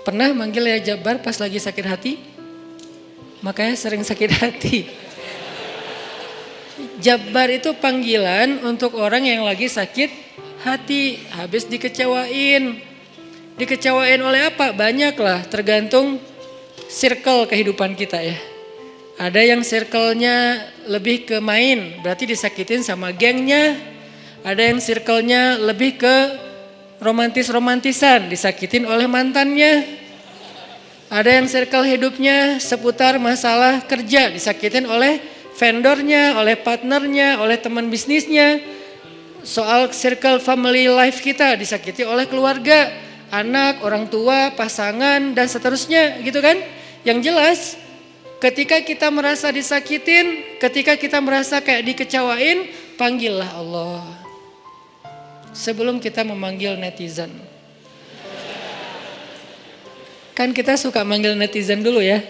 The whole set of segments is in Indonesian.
Pernah manggil ya Jabbar pas lagi sakit hati? Makanya sering sakit hati. Jabbar itu panggilan untuk orang yang lagi sakit hati, habis dikecewain. Dikecewain oleh apa? Banyak lah, tergantung circle kehidupan kita ya. Ada yang circle-nya lebih ke main, berarti disakitin sama gengnya. Ada yang circle-nya lebih ke romantis-romantisan, disakitin oleh mantannya. Ada yang circle hidupnya seputar masalah kerja, disakitin oleh vendornya, oleh partnernya, oleh teman bisnisnya. Soal circle family life kita disakiti oleh keluarga, anak, orang tua, pasangan, dan seterusnya gitu kan. Yang jelas ketika kita merasa disakitin, ketika kita merasa kayak dikecewain, panggillah Allah. Sebelum kita memanggil netizen. Kan kita suka manggil netizen dulu ya.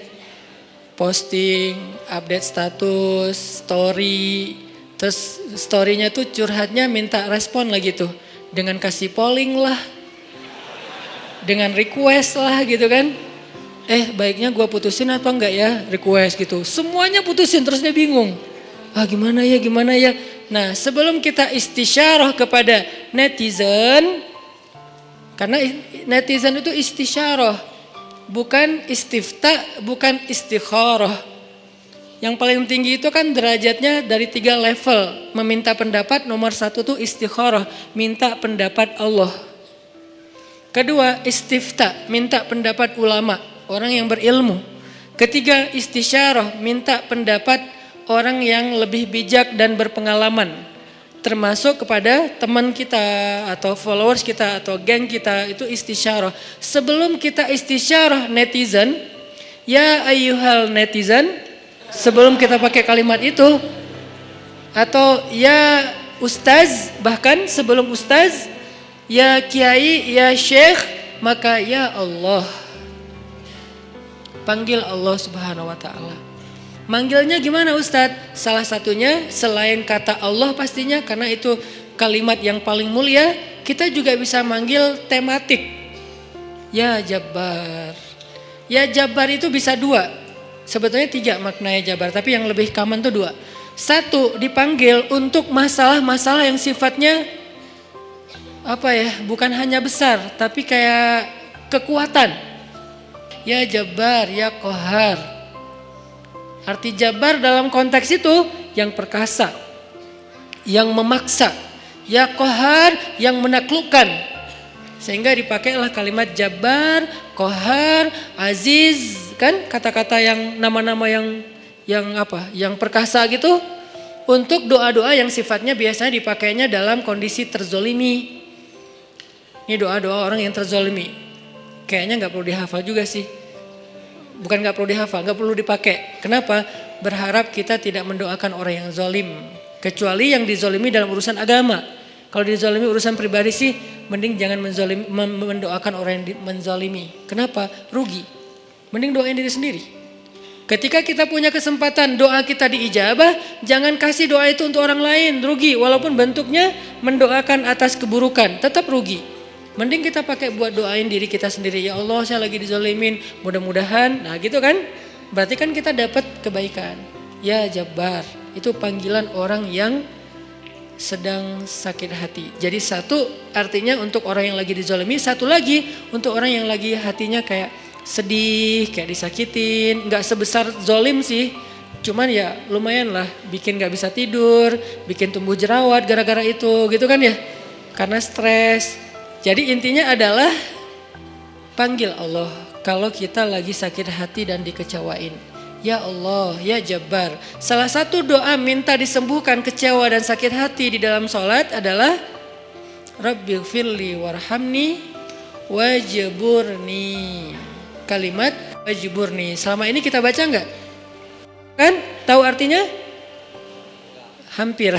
Posting, update status, story. Terus storynya tuh curhatnya minta respon lagi tuh. Dengan kasih polling lah. Dengan request lah gitu kan. Baiknya gue putusin apa enggak ya, request gitu. Semuanya putusin terus dia bingung. Gimana ya. Nah sebelum kita istisyarah kepada netizen. Karena netizen itu istisyarah. Bukan istifta, bukan istikharah. Yang paling tinggi itu kan derajatnya dari 3 level. Meminta pendapat nomor 1 tuh istikharah. Minta pendapat Allah. Kedua istifta, minta pendapat ulama. Orang yang berilmu. Ketiga istisyarah, minta pendapat orang yang lebih bijak dan berpengalaman. Termasuk kepada teman kita atau followers kita atau geng kita, itu istisyarah. Sebelum kita istisyarah netizen, ya ayyuhal netizen, sebelum kita pakai kalimat itu, atau ya ustaz, bahkan sebelum ustaz, ya kiai, ya syekh, maka ya Allah. Panggil Allah Subhanahu wa ta'ala. Manggilnya gimana Ustadz? Salah satunya selain kata Allah pastinya, karena itu kalimat yang paling mulia, kita juga bisa manggil tematik. Ya Jabbar. Ya Jabbar itu bisa 2. Sebetulnya 3 maknanya Jabbar, tapi yang lebih common tuh 2. 1, dipanggil untuk masalah-masalah yang sifatnya bukan hanya besar, tapi kayak kekuatan. Ya Jabbar, ya Qahar. Arti Jabbar dalam konteks itu yang perkasa, yang memaksa, ya Qahar yang menaklukkan. Sehingga dipakailah kalimat Jabbar, Qahar, Aziz, kan kata-kata yang nama-nama yang perkasa gitu untuk doa-doa yang sifatnya biasanya dipakainya dalam kondisi terzolimi. Ini doa-doa orang yang terzolimi. Kayaknya nggak perlu dihafal juga sih. Bukan nggak perlu dihafal, nggak perlu dipakai. Kenapa? Berharap kita tidak mendoakan orang yang zolim. Kecuali yang dizolimi dalam urusan agama. Kalau dizolimi urusan pribadi sih, mending jangan mendoakan orang yang menzolimi. Kenapa? Rugi. Mending doain diri sendiri. Ketika kita punya kesempatan doa kita diijabah, jangan kasih doa itu untuk orang lain. Rugi, walaupun bentuknya mendoakan atas keburukan, tetap rugi. Mending kita pakai buat doain diri kita sendiri. Ya Allah, saya lagi dizolimin, mudah-mudahan. Nah gitu kan, berarti kan kita dapat kebaikan. Ya Jabbar, itu panggilan orang yang sedang sakit hati. Jadi 1 artinya untuk orang yang lagi dizolimi, 1 lagi untuk orang yang lagi hatinya kayak sedih, kayak disakitin. Gak sebesar zolim sih, cuman ya lumayan lah, bikin gak bisa tidur, bikin tumbuh jerawat gara-gara itu gitu kan ya. Karena stres. Jadi intinya adalah panggil Allah kalau kita lagi sakit hati dan dikecewain. Ya Allah, ya Jabbar. Salah satu doa minta disembuhkan kecewa dan sakit hati di dalam sholat adalah Rabbighfirli warhamni wajburni. Kalimat wajburni. Selama ini kita baca enggak? Kan? Tahu artinya? Hampir.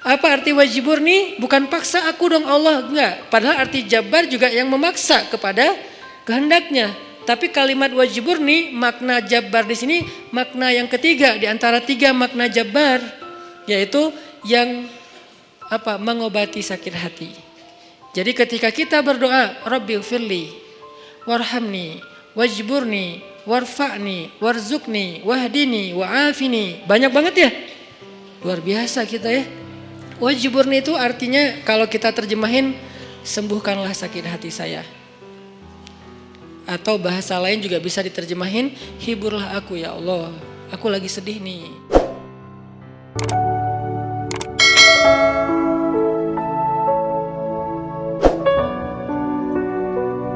Apa arti wajburni? Bukan paksa aku dong Allah, enggak. Padahal arti Jabbar juga yang memaksa kepada kehendaknya. Tapi kalimat wajburni, makna Jabbar di sini makna yang ketiga di antara 3 makna Jabbar, yaitu yang mengobati sakit hati. Jadi ketika kita berdoa, Rabbighfirli warhamni, wajburni, warfa'ni, warzuqni, wahdini, wa'afini. Banyak banget ya. Luar biasa kita ya. Wajburni itu artinya kalau kita terjemahin, sembuhkanlah sakit hati saya. Atau bahasa lain juga bisa diterjemahin, hiburlah aku ya Allah, aku lagi sedih nih.